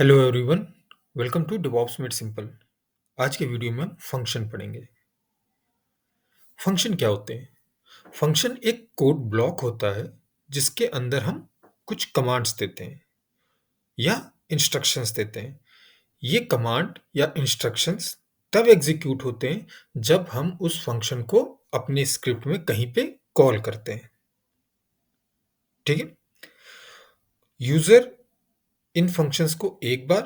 Hello everyone, welcome to DevOps made simple. आज के video में हम फंक्शन पढ़ेंगे। फंक्शन क्या होते हैं? फंक्शन एक कोड ब्लॉक होता है जिसके अंदर हम कुछ कमांड्स देते हैं या इंस्ट्रक्शंस देते हैं। ये कमांड या इंस्ट्रक्शंस तब एग्जीक्यूट होते हैं जब हम उस फंक्शन को अपने स्क्रिप्ट में कहीं पे कॉल करते हैं। ठीक है। यूजर इन फंक्शंस को एक बार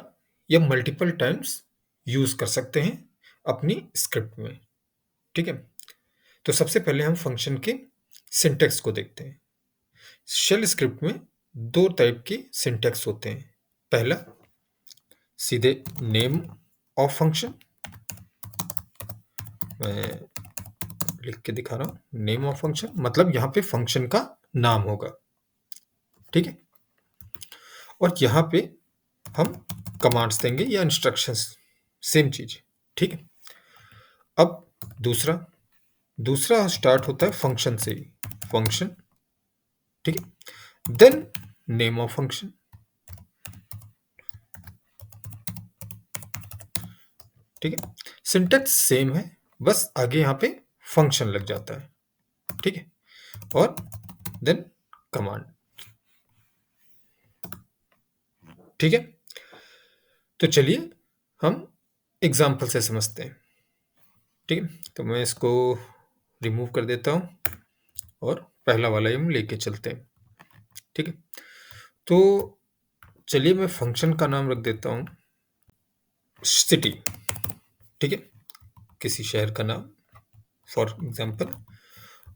या मल्टीपल टाइम्स यूज कर सकते हैं अपनी स्क्रिप्ट में। ठीक है। तो सबसे पहले हम फंक्शन के सिंटैक्स को देखते हैं। शेल स्क्रिप्ट में दो टाइप के सिंटैक्स होते हैं। पहला, सीधे नेम ऑफ फंक्शन, मैं लिख के दिखा रहा हूं। नेम ऑफ फंक्शन मतलब यहां पे फंक्शन का नाम होगा। ठीक है। और यहां पे हम कमांड्स देंगे या इंस्ट्रक्शंस, सेम चीज। ठीक है। अब दूसरा दूसरा स्टार्ट होता है फंक्शन से ही, फंक्शन। ठीक है। Then name of function. ठीक है। सिंटैक्स सेम है, बस आगे यहां पे फंक्शन लग जाता है। ठीक है। और देन कमांड। ठीक है। तो चलिए हम एग्जाम्पल से समझते हैं। ठीक है। तो मैं इसको रिमूव कर देता हूं और पहला वाला ही हम लेके चलते हैं। ठीक है। तो चलिए मैं फंक्शन का नाम रख देता हूं सिटी। ठीक है। किसी शहर का नाम फॉर एग्जाम्पल।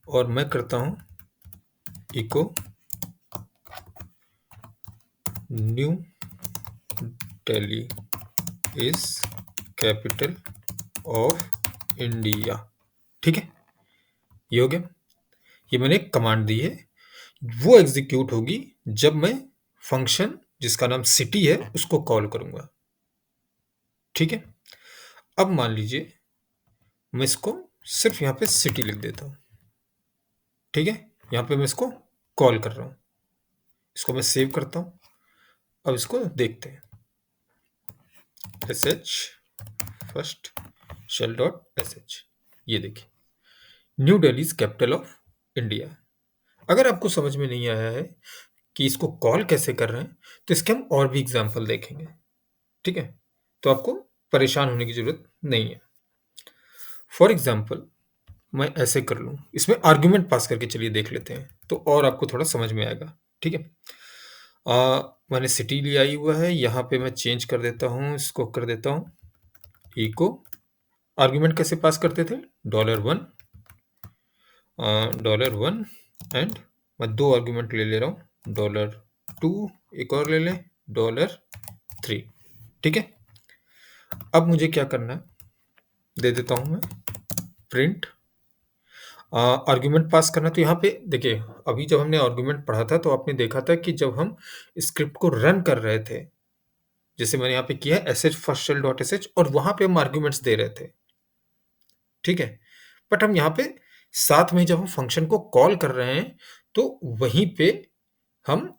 और मैं करता हूं echo new Delhi is capital of India. ठीक है। ये हो गया। ये मैंने एक कमांड दी है, वो एग्जीक्यूट होगी जब मैं फंक्शन जिसका नाम सिटी है उसको कॉल करूंगा। ठीक है। अब मान लीजिए मैं इसको सिर्फ यहां पे सिटी लिख देता हूं। ठीक है। यहां पे मैं इसको कॉल कर रहा हूं। इसको मैं सेव करता हूं। अब इसको देखते हैं। sh first shell dot sh। ये देखिए, new Delhi is capital of India. अगर आपको समझ में नहीं आया है कि इसको कॉल कैसे कर रहे हैं, तो इसके हम और भी एग्जाम्पल देखेंगे। ठीक है। तो आपको परेशान होने की जरूरत नहीं है। फॉर एग्जाम्पल मैं ऐसे कर लूं, इसमें आर्ग्यूमेंट पास करके चलिए देख लेते हैं, तो और आपको थोड़ा समझ में आएगा। ठीक है। मैंने सिटी लिया ही हुआ है, यहाँ पे मैं चेंज कर देता हूँ, इसको कर देता हूँ इको। आर्ग्यूमेंट कैसे पास करते थे? $1, $1 एंड मैं दो आर्ग्यूमेंट ले ले रहा हूँ, $2, एक और ले लें, $3। ठीक है। अब मुझे क्या करना है, दे देता हूं मैं प्रिंट आर्ग्यूमेंट पास करना। तो यहाँ पे देखिए, अभी जब हमने आर्ग्यूमेंट पढ़ा था तो आपने देखा था कि जब हम स्क्रिप्ट को रन कर रहे थे, जैसे मैंने यहाँ पे किया sh first shell dot sh, और वहां पे हम आर्ग्यूमेंट्स दे रहे थे। ठीक है। बट हम यहाँ पे साथ में जब हम फंक्शन को कॉल कर रहे हैं तो वहीं पे हम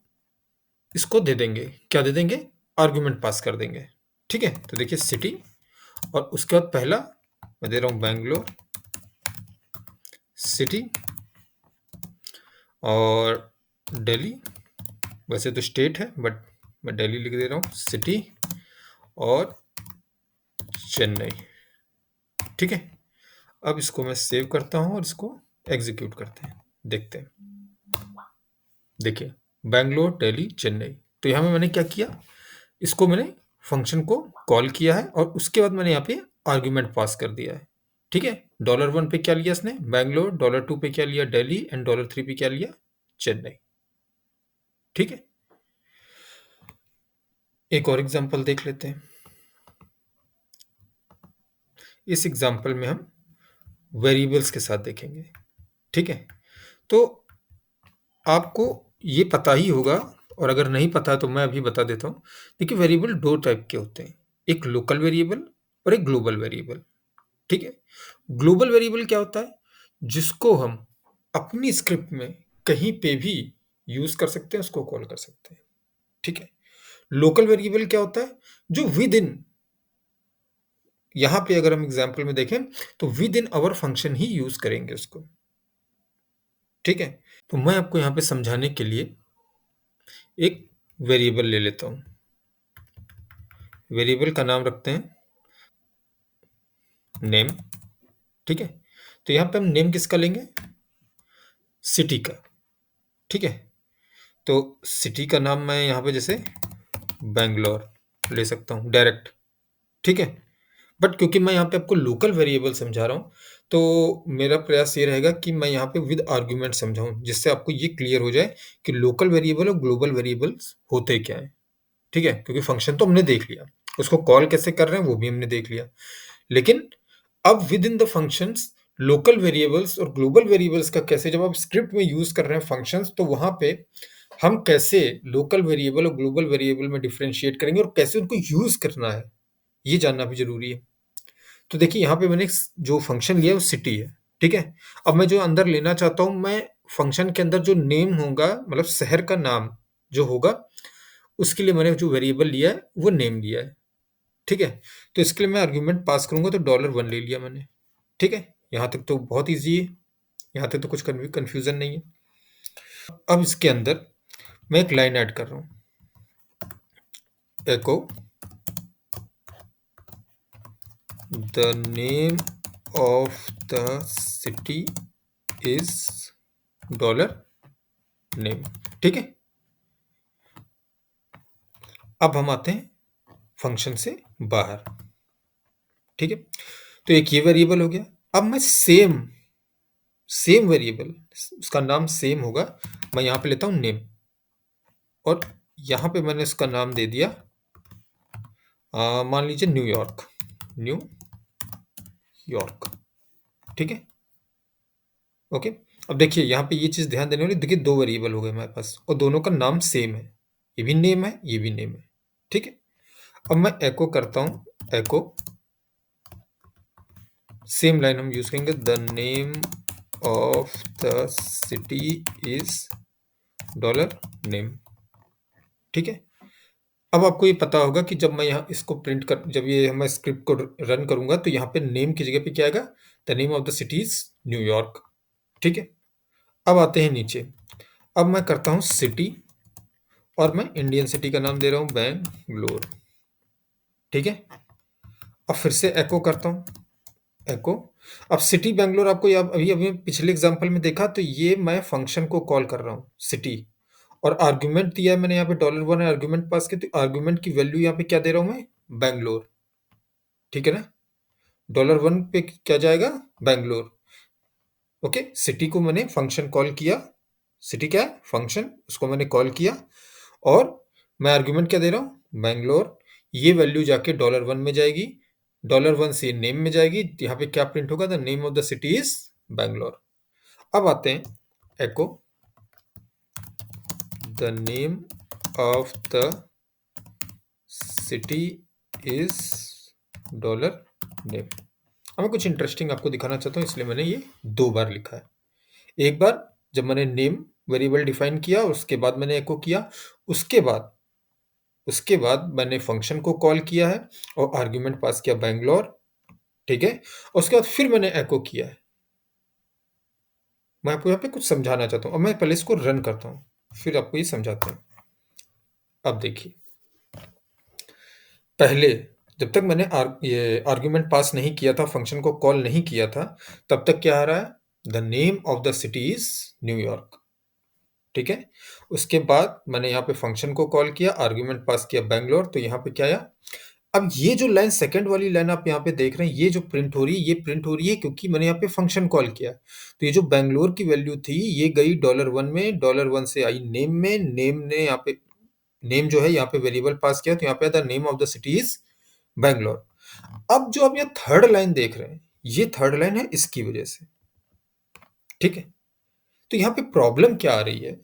इसको दे देंगे, क्या दे देंगे? आर्ग्यूमेंट पास कर देंगे। ठीक है। तो देखिए सिटी, और उसके बाद पहला मैं दे रहा हूं बैंगलोर सिटी, और दिल्ली, वैसे तो स्टेट है बट मैं दिल्ली लिख दे रहा हूं सिटी, और चेन्नई। ठीक है। अब इसको मैं सेव करता हूं और इसको एग्जीक्यूट करते हैं, देखते हैं। देखिए, बैंगलोर दिल्ली चेन्नई। तो यहां में मैंने क्या किया, इसको मैंने फंक्शन को कॉल किया है और उसके बाद मैंने यहाँ पे आर्ग्यूमेंट पास कर दिया है। ठीक है। $1 पे क्या लिया इसने? बैंगलोर। $2 पे क्या लिया? दिल्ली। एंड $3 पे क्या लिया? चेन्नई। ठीक है। एक और एग्जांपल देख लेते हैं। इस एग्जांपल में हम वेरिएबल्स के साथ देखेंगे। ठीक है। तो आपको ये पता ही होगा, और अगर नहीं पता तो मैं अभी बता देता हूँ। देखिए, वेरिएबल दो टाइप के होते हैं, एक लोकल वेरिएबल और एक ग्लोबल वेरिएबल। ठीक है। ग्लोबल वेरिएबल क्या होता है? जिसको हम अपनी स्क्रिप्ट में कहीं पे भी यूज कर सकते हैं, उसको कॉल कर सकते हैं। ठीक है। लोकल वेरिएबल क्या होता है? जो विद इन, यहाँ पे अगर हम एग्ज़ाम्पल में देखें, तो विद इन आवर फंक्शन ही यूज़ करेंगे उसको, ठीक है? तो मैं आपको यहाँ पे समझाने के लिए एक वेरिएबल ले लेता हूँ। वेरिएबल का नाम रखते हैं नेम, ठीक है? तो यहाँ पे हम नेम किसका लेंगे? सिटी का, ठीक है? तो सिटी का नाम मैं यहाँ पे जैसे बैंगलोर ले सकता हूँ डायरेक्ट, ठीक है? बट क्योंकि मैं यहाँ पे आपको लोकल वेरिएबल समझा रहा हूँ, तो मेरा प्रयास ये रहेगा कि मैं यहाँ पे विद आर्गुमेंट समझाऊँ, जिससे आपको ये क्लियर हो जाए कि लोकल वेरिएबल और ग्लोबल वेरिएबल्स होते क्या हैं, ठीक है? क्योंकि फंक्शन तो हमने देख लिया, उसको कॉल कैसे कर रहे हैं वो भी हमने देख लिया। लेकिन अब with in the functions local variables और ग्लोबल वेरिएबल्स का कैसे, जब आप स्क्रिप्ट में यूज़ कर रहे हैं फंक्शंस, तो वहाँ पे हम कैसे लोकल वेरिएबल और ग्लोबल वेरिएबल में डिफरेंशिएट करेंगे और कैसे उनको यूज़ करना है, ये जानना भी ज़रूरी है। तो देखिए यहाँ पे मैंने जो फंक्शन लिया है वो सिटी है, ठीक है? अब मैं जो अंदर लेना चाहता हूँ, मैं फंक्शन के अंदर जो नेम होगा, मतलब शहर का नाम जो होगा, उसके लिए मैंने जो वेरिएबल लिया है वो नेम लिया है, ठीक है? तो इसके लिए मैं आर्गुमेंट पास करूँगा, तो $1 ले लिया मैंने, ठीक है? यहाँ तक तो बहुत ईज़ी है, यहाँ तक तो कुछ कन्फ्यूज़न नहीं है। अब इसके अंदर मैं एक लाइन ऐड कर रहा हूँ, echo the name of the city is $name, ठीक है? अब हम आते हैं फंक्शन से बाहर, ठीक है? तो एक ये वेरिएबल हो गया। अब मैं सेम वेरिएबल, उसका नाम सेम होगा, मैं यहाँ पे लेता हूँ नेम, और यहाँ पे मैंने इसका नाम दे दिया मान लीजिए न्यूयॉर्क, ठीक है? ओके। अब देखिए यहाँ पे ये चीज़ ध्यान देने वाली, देखिए 2 वेरिएबल हो गए हमारे पास और दोनों का नाम सेम है, ये भी नेम है, ये भी नेम है, ठीक है? अब मैं एको करता हूँ, एको सेम लाइन हम यूज करेंगे, the name of the city is $name, ठीक है? अब आपको ये पता होगा कि जब मैं यहाँ इसको प्रिंट कर, जब ये मैं स्क्रिप्ट को रन करूंगा, तो यहाँ पे नेम की जगह पे क्या आएगा? The name of the city is New York, ठीक है? अब आते हैं नीचे, अब मैं करता हूँ सिटी, और मैं इंडियन सिटी का नाम दे रहा हूँ बैंगलोर, ठीक है? अब फिर से एको करता हूँ, एको। अब सिटी बैंगलोर आपको अभी अभी पिछले एग्जांपल में देखा, तो ये मैं फंक्शन को कॉल कर रहा हूँ सिटी, और आर्गुमेंट दिया है मैंने यहाँ पे $1 आर्गुमेंट पास किया, तो आर्गुमेंट की वैल्यू यहाँ पे क्या दे रहा हूँ मैं? बैंगलोर, ठीक है ना? $1 पे क्या जाएगा? बैंगलोर, ओके। सिटी को मैंने फंक्शन कॉल किया, सिटी क्या है? फंक्शन, उसको मैंने कॉल किया, और मैं आर्गुमेंट क्या दे रहा हूँ? बैंगलोर। ये वैल्यू जाके $1 में जाएगी, $1 से नेम में जाएगी, यहाँ पे क्या प्रिंट होगा? The name of the city is Bangalore. अब आते हैं echo the name of the city is $name. अब मैं कुछ इंटरेस्टिंग आपको दिखाना चाहता हूँ, इसलिए मैंने ये 2 बार लिखा है। एक बार जब मैंने नेम वेरिएबल डिफाइन किया, उसके बाद मैंने एको किया, उसके बाद मैंने फंक्शन को कॉल किया है और आर्गुमेंट पास किया बैंगलोर, ठीक है? और उसके बाद फिर मैंने एको किया है। मैं आपको यहाँ पे कुछ समझाना चाहता हूँ, अब मैं पहले इसको रन करता हूँ, फिर आपको ये समझाते हैं। अब देखिए, पहले जब तक मैंने ये आर्गुमेंट पास नहीं किया था, फंक्शन को कॉल नहीं किया था, तब तक क्या आ रहा है? The name of the city is New York, ठीक है? उसके बाद मैंने यहाँ पे फंक्शन को कॉल किया, आर्गुमेंट पास किया बैंगलोर, तो यहाँ पे क्या आया? अब ये जो लाइन, सेकंड वाली लाइन आप यहाँ पे देख रहे हैं, ये जो प्रिंट हो रही है, ये प्रिंट हो रही है क्योंकि मैंने यहाँ पे फंक्शन कॉल किया। तो ये जो बैंगलोर की वैल्यू थी, ये गई $1 में, $1 से आई नेम में, नेम ने यहाँ पे, नेम जो है यहाँ पे वेरिएबल पास किया, तो यहाँ पे the name of the city is Bangalore. अब जो आप यहाँ थर्ड लाइन देख रहे हैं, ये थर्ड लाइन है इसकी वजह से, ठीक है? तो यहाँ पे प्रॉब्लम क्या आ रही है?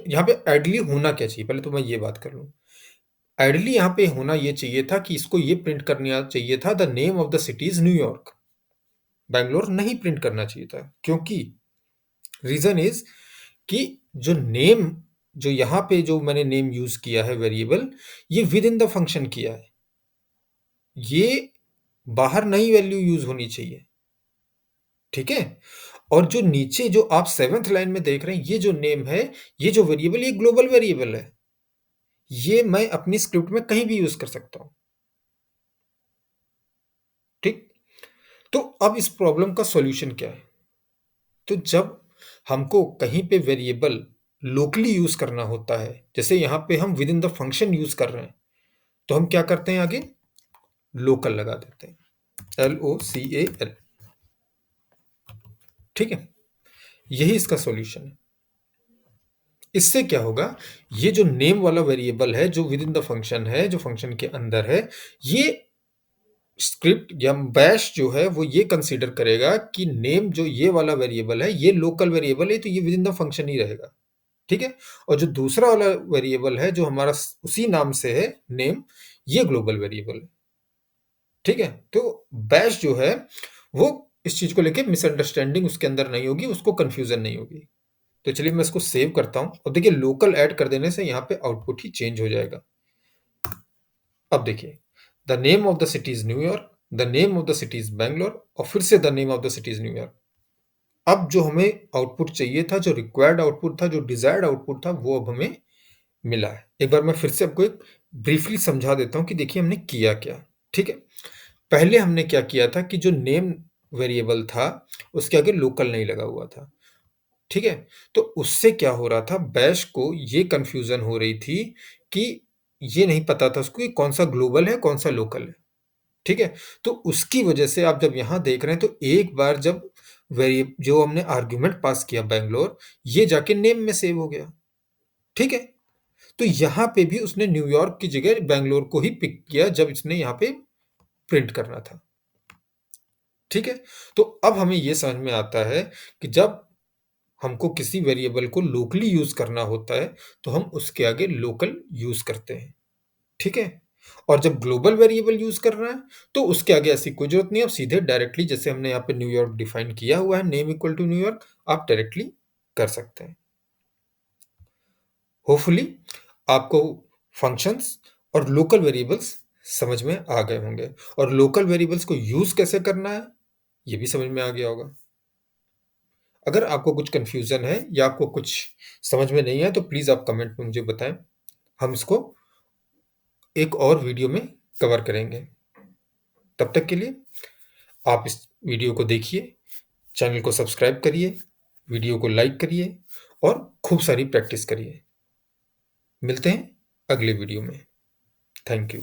यहाँ पे आइडियली होना क्या चाहिए, पहले तो मैं ये बात कर लूँ। आइडियली यहाँ पे होना ये चाहिए था कि इसको ये प्रिंट करना चाहिए था, the name of the city is New York. Bangalore नहीं प्रिंट करना चाहिए था, क्योंकि रीजन इज कि जो नेम जो यहाँ पे जो मैंने नेम यूज़ किया है वेरिएबल, ये विद इन द फंक्शन किया है। ये बाहर नई वैल्यू यूज़ होनी चाहिए, ठीक है? और जो नीचे जो आप 7th लाइन में देख रहे हैं, ये जो नेम है, ये जो वेरिएबल, ये ग्लोबल वेरिएबल है। ये मैं अपनी स्क्रिप्ट में कहीं भी यूज़ कर सकता हूँ, ठीक? तो अब इस प्रॉब्लम का सॉल्यूशन क्या है? तो जब हमको कहीं पे वेरिएबल लोकली यूज़ करना होता है, जैसे यहाँ पे हम with in the function use कर रहे हैं, तो हम क्या करते हैं आगे? लोकल लगा देते हैं, LOCAL, ठीक है? यही इसका सॉल्यूशन है। इससे क्या होगा, ये जो नेम वाला वेरिएबल है, जो विद इन द फंक्शन है, जो फंक्शन के अंदर है, ये स्क्रिप्ट या बैश जो है वो ये कंसीडर करेगा कि नेम जो ये वाला वेरिएबल है, ये लोकल वेरिएबल है, तो ये विद इन द फंक्शन ही रहेगा, ठीक है? और जो दूसरा वाला वेरिएबल है, जो हमारा उसी नाम से है, नेम, ये ग्लोबल वेरिएबल है, ठीक है? तो बैश जो है वो इस चीज को लेके मिसअंडरस्टैंडिंग उसके अंदर नहीं होगी, उसको कंफ्यूजन नहीं होगी। तो चलिए मैं इसको सेव करता हूँ और देखिए लोकल ऐड कर देने से यहाँ पे आउटपुट ही चेंज हो जाएगा। अब देखिए, the name of the city is New York, the name of the city is Bangalore, और फिर से the name of the city is New York. अब जो हमें आउटपुट चाहिए था, जो रिक्वायर्ड आउटपुट था, जो डिजायर्ड आउटपुट था, वो अब हमें मिला है। एक बार मैं फिर से आपको एक ब्रीफली समझा देता हूँ कि देखिए हमने किया क्या, ठीक है? पहले हमने क्या किया था कि जो नेम वेरिएबल था, उसके आगे लोकल नहीं लगा हुआ था, ठीक है? तो उससे क्या हो रहा था, बैश को ये कंफ्यूजन हो रही थी कि ये नहीं पता था उसको कि कौन सा ग्लोबल है, कौन सा लोकल है, ठीक है? तो उसकी वजह से आप जब यहाँ देख रहे हैं, तो एक बार जब वेरी जो हमने आर्ग्यूमेंट पास किया बैंगलोर, ये जाके नेम में सेव हो गया, ठीक है? तो यहाँ पे भी उसने न्यूयॉर्क की जगह बैंगलोर को ही पिक किया जब इसने यहाँ पे प्रिंट करना था, ठीक है? तो अब हमें ये समझ में आता है कि जब हमको किसी वेरिएबल को लोकली यूज़ करना होता है, तो हम उसके आगे लोकल यूज़ करते हैं, ठीक है? और जब ग्लोबल वेरिएबल यूज़ कर रहे हैं, तो उसके आगे ऐसी कोई ज़रूरत नहीं है, आप सीधे डायरेक्टली जैसे हमने यहाँ पे न्यूयॉर्क डिफाइन किया हुआ है, नेम इक्वल टू न्यूयॉर्क, आप डायरेक्टली कर सकते हैं। होपफुली आपको फंक्शंस और लोकल वेरिएबल्स समझ में आ गए होंगे, और लोकल वेरिएबल्स को यूज़ कैसे करना है, ये भी समझ में आ गया होगा। अगर आपको कुछ कन्फ्यूज़न है या आपको कुछ समझ में नहीं आया, तो प्लीज़ आप कमेंट में मुझे बताएँ। हम इसको एक और वीडियो में कवर करेंगे। तब तक के लिए आप इस वीडियो को देखिए, चैनल को सब्सक्राइब करिए, वीडियो को लाइक करिए और खूब सारी प्रैक्टिस करिए। मिलते हैं अगले वीडियो में। Thank you.